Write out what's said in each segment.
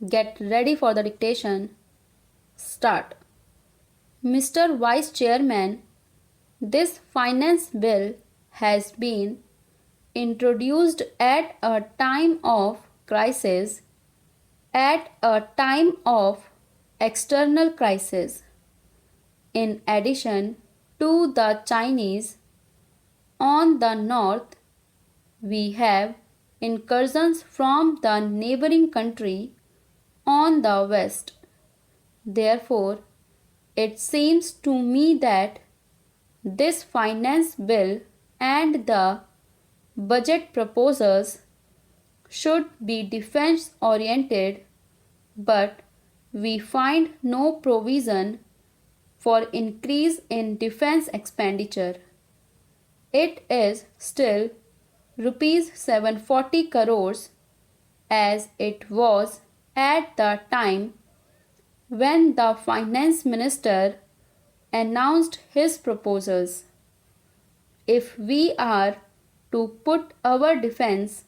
Get ready for the dictation. Start. Mr. Vice Chairman, this finance bill has been introduced at a time of crisis, at a time of external crisis. In addition to the Chinese on the north, we have incursions from the neighboring country on the west. Therefore, it seems to me that this finance bill and the budget proposals should be defense oriented, but we find no provision for increase in defense expenditure. It is still rupees 740 crores as it was at the time when the finance minister announced his proposals. If we are to put our defense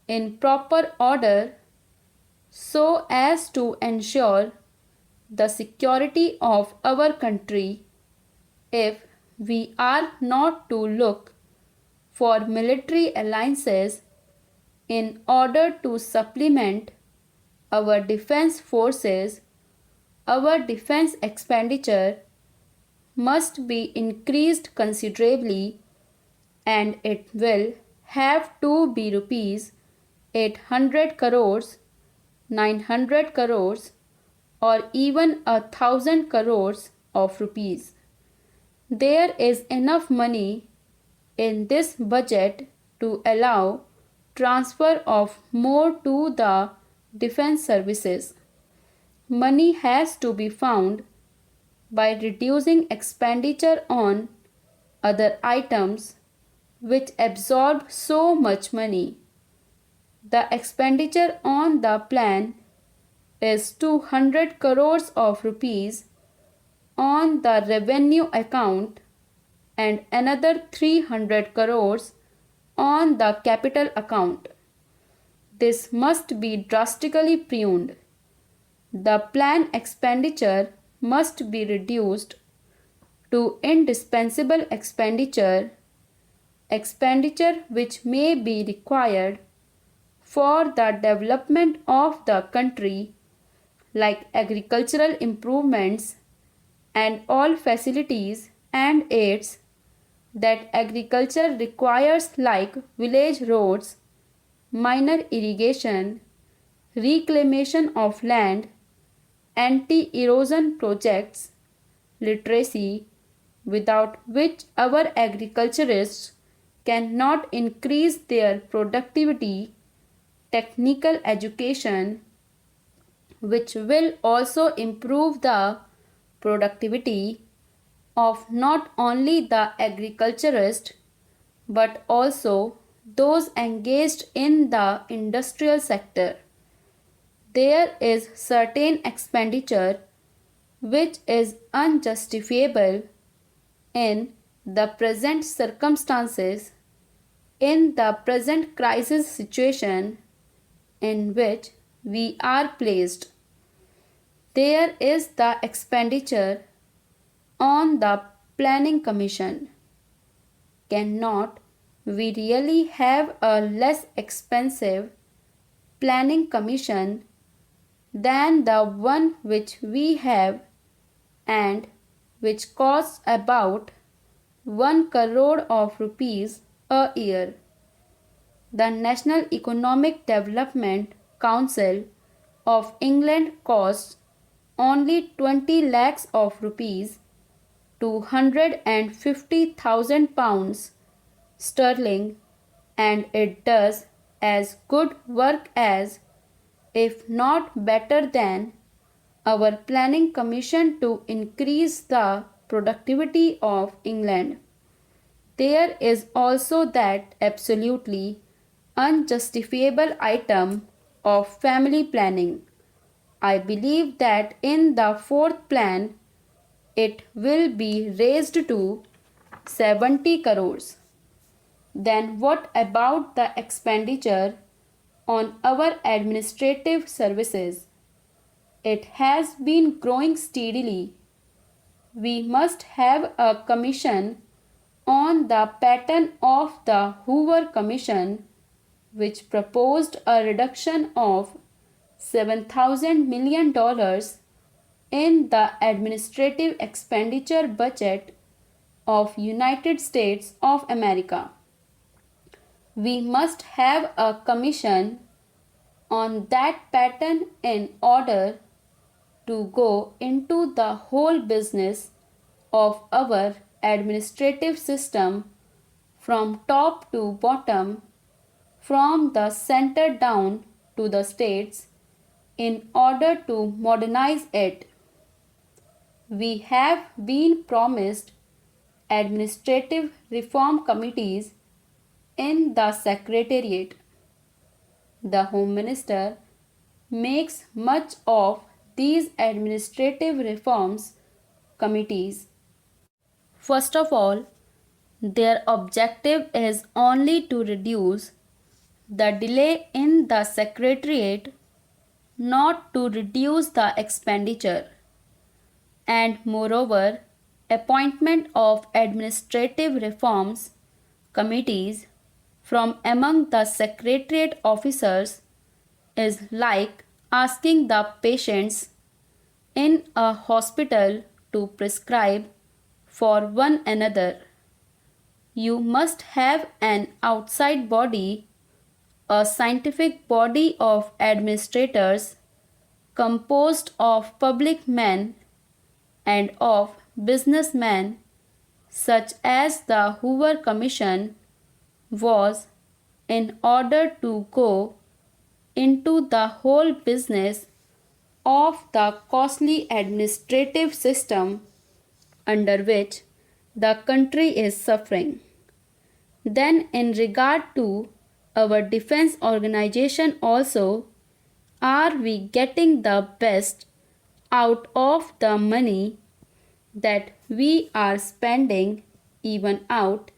in proper order so as to ensure the security of our country, if we are not to look for military alliances in order to supplement our defense forces, our defense expenditure must be increased considerably, and it will have to be rupees 800 crores, 900 crores, or even 1,000 crores of rupees. There is enough money in this budget to allow transfer of more to the defense services. Money has to be found by reducing expenditure on other items which absorb so much money. The expenditure on the plan is 200 crores of rupees on the revenue account and another 300 crores on the capital account. This must be drastically pruned. The plan expenditure must be reduced to indispensable expenditure, expenditure which may be required for the development of the country, like agricultural improvements and all facilities and aids that agriculture requires, like village roads, minor irrigation, reclamation of land, anti-erosion projects, literacy, without which our agriculturists cannot increase their productivity, technical education, which will also improve the productivity of not only the agriculturist but also those engaged in the industrial sector. There is certain expenditure which is unjustifiable in the present circumstances, in the present crisis situation in which we are placed. There is the expenditure on the Planning Commission. Cannot we really have a less expensive Planning Commission than the one which we have and which costs about 1 crore of rupees a year? The National Economic Development Council of England costs only 20 lakhs of rupees, 250,000 pounds sterling, and it does as good work as, if not better than, our Planning Commission to increase the productivity of England. There is also that absolutely unjustifiable item of family planning. I believe that in the fourth plan it will be raised to 70 crores. Then what about the expenditure on our administrative services? It has been growing steadily. We must have a commission on the pattern of the Hoover Commission, which proposed a reduction of $7,000 million in the administrative expenditure budget of United States of America. We must have a commission on that pattern in order to go into the whole business of our administrative system from top to bottom, from the center down to the states, in order to modernize it. We have been promised administrative reform committees in the Secretariat. The Home Minister makes much of these administrative reforms committees. First of all, their objective is only to reduce the delay in the Secretariat, not to reduce the expenditure. And moreover, appointment of administrative reforms committees from among the Secretariat officers is like asking the patients in a hospital to prescribe for one another. You must have an outside body, a scientific body of administrators composed of public men and of businessmen, such as the Hoover Commission was, in order to go into the whole business of the costly administrative system under which the country is suffering. Then, in regard to our defense organization also, are we getting the best out of the money that we are spending, even out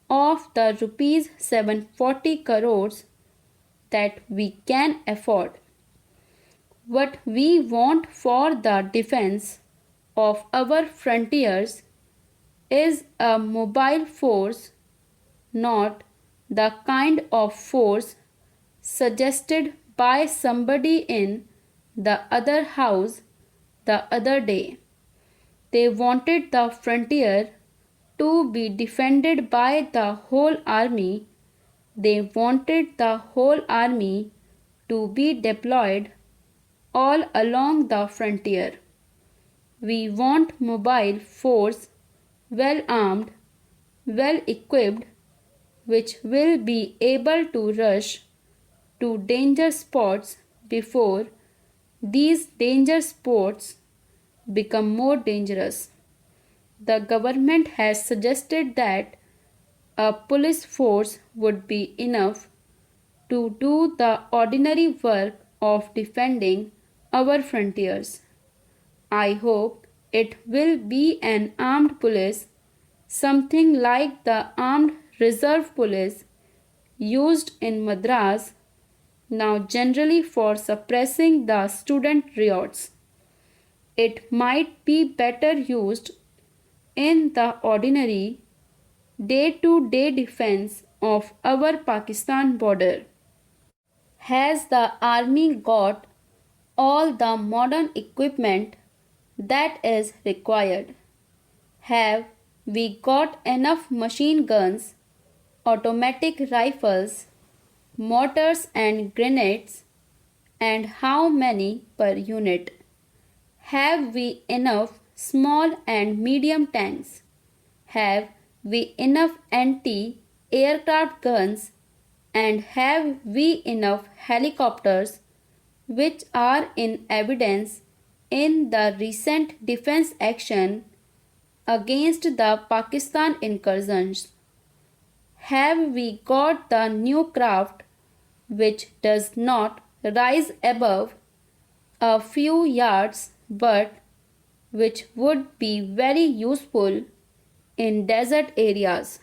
of the rupees 740 crores that we can afford? What we want for the defense of our frontiers is a mobile force, not the kind of force suggested by somebody in the other house the other day. They wanted the frontier to be defended by the whole army. They wanted the whole army to be deployed all along the frontier. We want mobile force, well armed, well equipped, which will be able to rush to danger spots before these danger spots become more dangerous. The government has suggested that a police force would be enough to do the ordinary work of defending our frontiers. I hope it will be an armed police, something like the armed reserve police used in Madras, now generally for suppressing the student riots. It might be better used in the ordinary day-to-day defense of our Pakistan border. Has the army got all the modern equipment that is required? Have we got enough machine guns, automatic rifles, mortars and grenades, and how many per unit? Have we enough small and medium tanks? Have we enough anti-aircraft guns, and have we enough helicopters, which are in evidence in the recent defense action against the Pakistan incursions? Have we got the new craft which does not rise above a few yards but which would be very useful in desert areas?